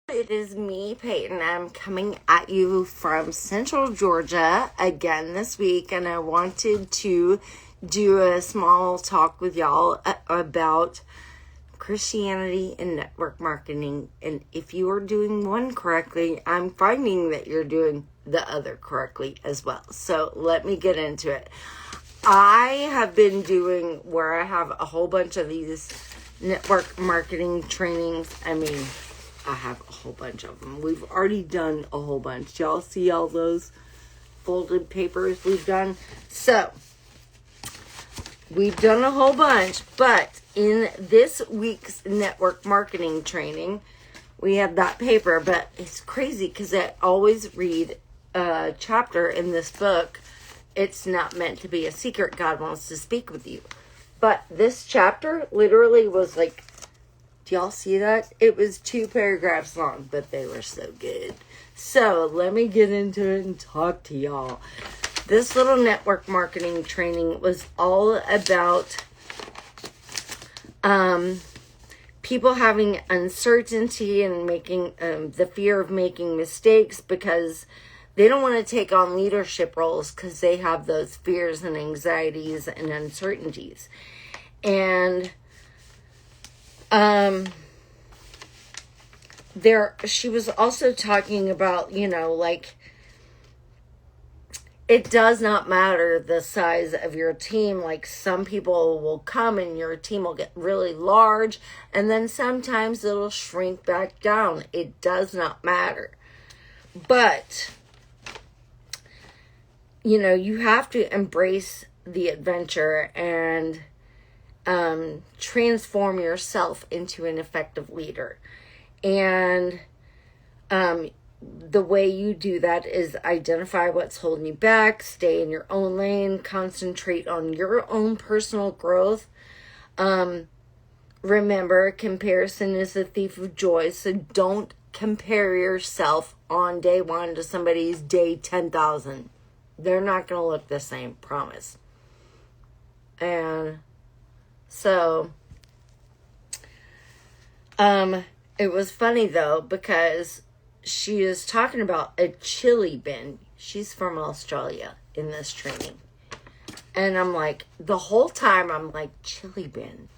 It is me, Peyton. I'm coming at you from Central Georgia again this week, and I wanted to do a small talk with y'all about Christianity and network marketing. And if you are doing one correctly, I'm finding that you're doing the other correctly as well. So let me get into it. I have been doing where I have a whole bunch of these network marketing trainings. I have a whole bunch of them. We've already done a whole bunch. Y'all see all those folded papers we've done? So, we've done a whole bunch, but in this week's network marketing training, we have that paper, but it's crazy because I always read a chapter in this book. It's not meant to be a secret. God wants to speak with you. But this chapter literally was like, do y'all see that? It was 2 paragraphs long, but they were so good. So let me get into it and talk to y'all. This little network marketing training was all about people having uncertainty and making the fear of making mistakes because they don't want to take on leadership roles because they have those fears and anxieties and uncertainties. And she was also talking about, it does not matter the size of your team. Like, some people will come and your team will get really large, and then sometimes it'll shrink back down. It does not matter. But, you have to embrace the adventure and transform yourself into an effective leader. And the way you do that is identify what's holding you back, stay in your own lane, concentrate on your own personal growth. Remember, comparison is the thief of joy, so don't compare yourself on day 1 to somebody's day 10,000. They're not going to look the same, promise. And so, it was funny though, because she is talking about a chili bin. She's from Australia in this training. And I'm like, the whole time I'm like, chili bin.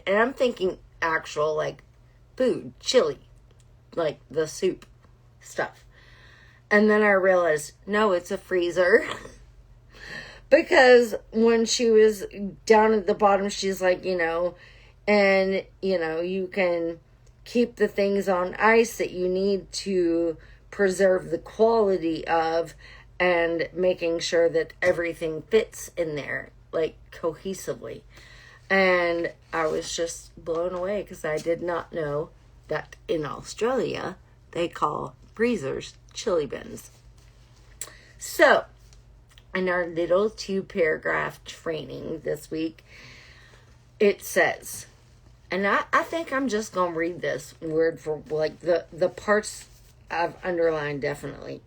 And I'm thinking actual like food, chili, like the soup stuff. And then I realized, no, it's a freezer. Because when she was down at the bottom, she's like, you can keep the things on ice that you need to preserve the quality of, and making sure that everything fits in there, like, cohesively. And I was just blown away because I did not know that in Australia they call freezers chili bins. So, in our little 2-paragraph training this week, it says, and I think I'm just going to read this word for, like, the parts I've underlined definitely.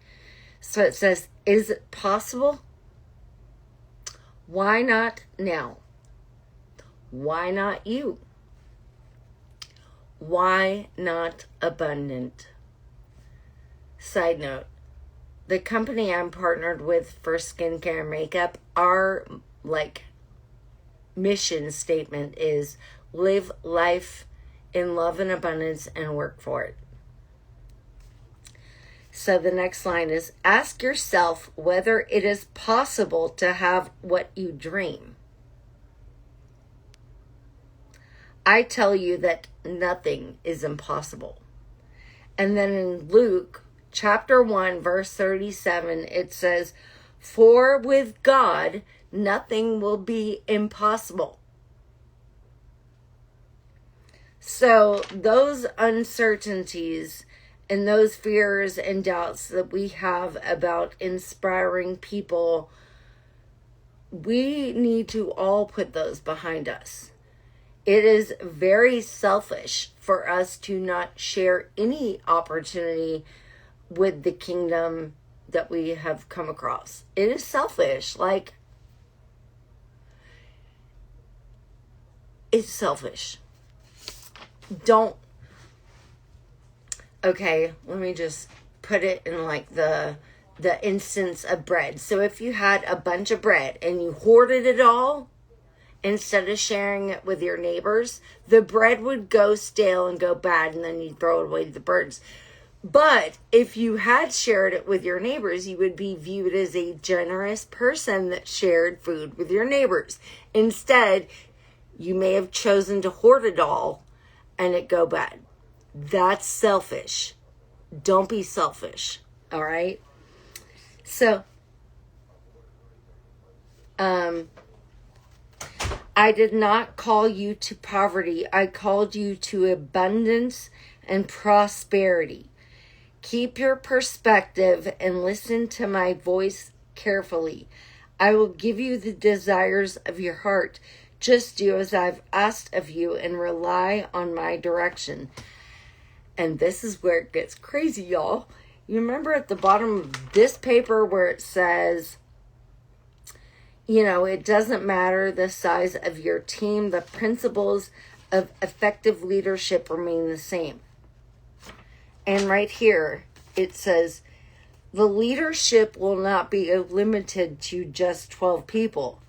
So it says, is it possible? Why not now? Why not you? Why not abundant? Side note, the company I'm partnered with for skincare and makeup, our, mission statement is live life in love and abundance and work for it. So the next line is, ask yourself whether it is possible to have what you dream. I tell you that nothing is impossible. And then in Luke chapter 1, verse 37, it says, for with God, nothing will be impossible. So those uncertainties and those fears and doubts that we have about inspiring people, we need to all put those behind us. It is very selfish for us to not share any opportunity with the kingdom that we have come across. It is selfish. It's selfish. Don't Okay, let me just put it in like the instance of bread. So if you had a bunch of bread and you hoarded it all instead of sharing it with your neighbors, the bread would go stale and go bad, and then you'd throw it away to the birds. But if you had shared it with your neighbors, you would be viewed as a generous person that shared food with your neighbors. Instead, you may have chosen to hoard it all and it go bad. That's selfish. Don't be selfish. All right? So, I did not call you to poverty. I called you to abundance and prosperity. Keep your perspective and listen to my voice carefully. I will give you the desires of your heart. Just do as I've asked of you and rely on my direction. And this is where it gets crazy, y'all. You remember at the bottom of this paper where it says, it doesn't matter the size of your team. The principles of effective leadership remain the same. And right here, it says, the leadership will not be limited to just 12 people.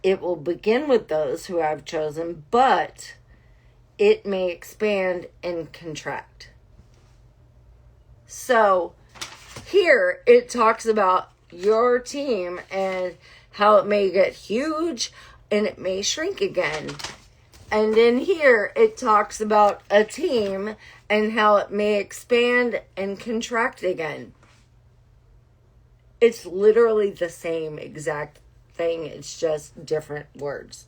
It will begin with those who I've chosen, but it may expand and contract. So here it talks about your team and how it may get huge and it may shrink again. And in here it talks about a team and how it may expand and contract again. It's literally the same exact thing. It's just different words.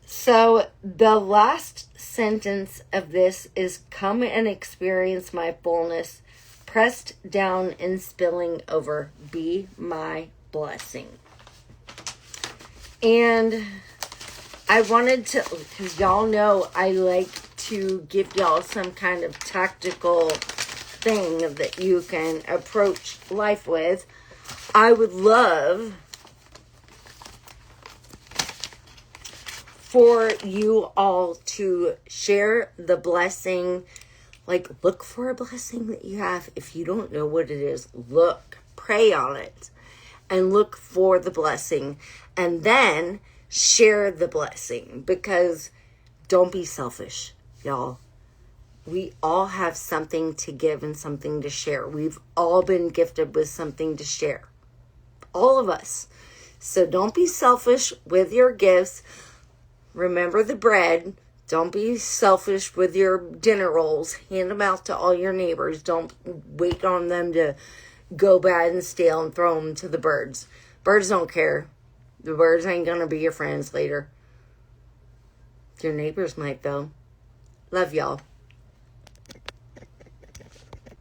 So the last sentence of this is, come and experience my fullness, pressed down and spilling over. Be my blessing. And I wanted to, because y'all know I like to give y'all some kind of tactical thing that you can approach life with. I would love for you all to share the blessing. Like, look for a blessing that you have. If you don't know what it is, look, pray on it, and look for the blessing, and then share the blessing, because don't be selfish, y'all. We all have something to give and something to share. We've all been gifted with something to share. All of us. So don't be selfish with your gifts. Remember the bread. Don't be selfish with your dinner rolls. Hand them out to all your neighbors. Don't wait on them to go bad and stale and throw them to the birds. Birds don't care. The birds ain't going to be your friends later. Your neighbors might, though. Love y'all.